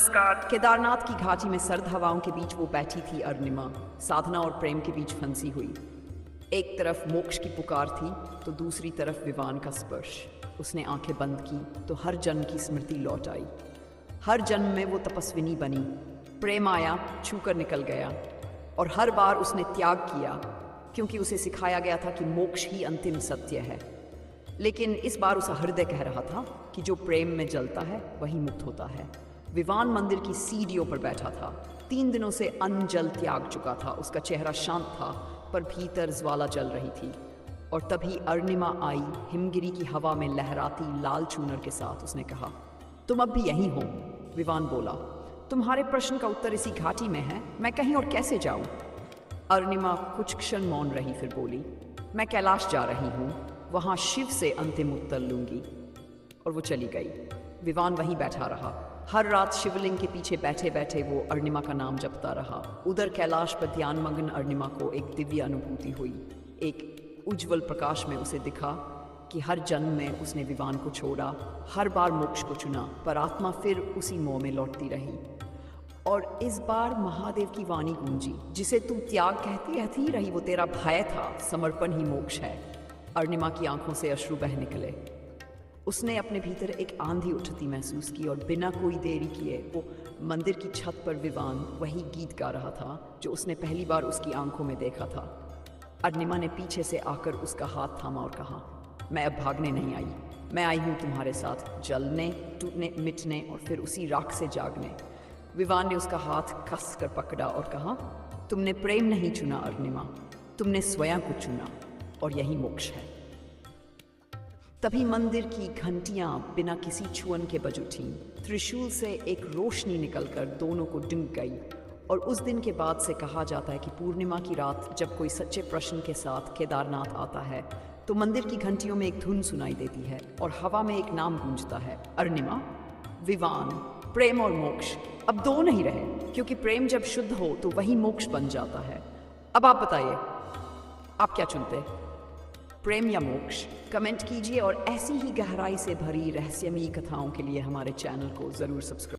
नमस्कार। केदारनाथ की घाटी में सर्द हवाओं के बीच वो बैठी थी अरुणिमा, साधना और प्रेम के बीच फंसी हुई। एक तरफ मोक्ष की पुकार थी तो दूसरी तरफ विवान का स्पर्श। उसने आंखें बंद की तो हर जन्म की स्मृति लौट आई। हर जन्म में वो तपस्विनी बनी, प्रेम आया, छूकर निकल गया, और हर बार उसने त्याग किया क्योंकि उसे सिखाया गया था कि मोक्ष ही अंतिम सत्य है। लेकिन इस बार उसका हृदय कह रहा था कि जो प्रेम में जलता है वही मुक्त होता है। विवान मंदिर की सीढ़ियों पर बैठा था। 3 दिनों से अन्न जल त्याग चुका था। उसका चेहरा शांत था पर भीतर ज्वाला जल रही थी। और तभी अरुणिमा आई, हिमगिरी की हवा में लहराती लाल चूनर के साथ। उसने कहा, तुम अब भी यहीं हो? विवान बोला, तुम्हारे प्रश्न का उत्तर इसी घाटी में है, मैं कहीं और कैसे जाऊं? अरुणिमा कुछ क्षण मौन रही, फिर बोली, मैं कैलाश जा रही हूँ, वहां शिव से अंतिम उत्तर लूंगी। और वो चली गई। विवान वहीं बैठा रहा। हर रात शिवलिंग के पीछे बैठे बैठे वो अरुणिमा का नाम जपता रहा। उधर कैलाश पर ध्यानमग्न अरुणिमा को एक दिव्य अनुभूति हुई। एक उज्जवल प्रकाश में उसे दिखा कि हर जन्म में उसने विवान को छोड़ा, हर बार मोक्ष को चुना, पर आत्मा फिर उसी मोह में लौटती रही। और इस बार महादेव की वाणी गूंजी, जिसे तू त्याग कहती रही वो तेरा भय था, समर्पण ही मोक्ष है। अरुणिमा की आंखों से अश्रु बह निकले। उसने अपने भीतर एक आंधी उठती महसूस की और बिना कोई देरी किए वो मंदिर की छत पर विवान वही गीत गा रहा था जो उसने पहली बार उसकी आंखों में देखा था। अरुणिमा ने पीछे से आकर उसका हाथ थामा और कहा, मैं अब भागने नहीं आई, मैं आई हूँ तुम्हारे साथ, जलने, टूटने, मिटने और फिर उसी राख से जागने। विवान ने उसका हाथ कस कर पकड़ा और कहा, तुमने प्रेम नहीं चुना अरुणिमा, तुमने स्वयं को चुना, और यही मोक्ष है। तभी मंदिर की घंटियां बिना किसी छुअन के बज उठीं। त्रिशूल से एक रोशनी निकलकर दोनों को डिंग गई। और उस दिन के बाद से कहा जाता है कि पूर्णिमा की रात जब कोई सच्चे प्रश्न के साथ केदारनाथ आता है तो मंदिर की घंटियों में एक धुन सुनाई देती है और हवा में एक नाम गूंजता है, अरुणिमा, विवान, प्रेम और मोक्ष। अब 2 नहीं रहे, क्योंकि प्रेम जब शुद्ध हो तो वही मोक्ष बन जाता है। अब आप बताइए, आप क्या चुनते, प्रेम या मोक्ष? कमेंट कीजिए और ऐसी ही गहराई से भरी रहस्यमयी कथाओं के लिए हमारे चैनल को ज़रूर सब्सक्राइब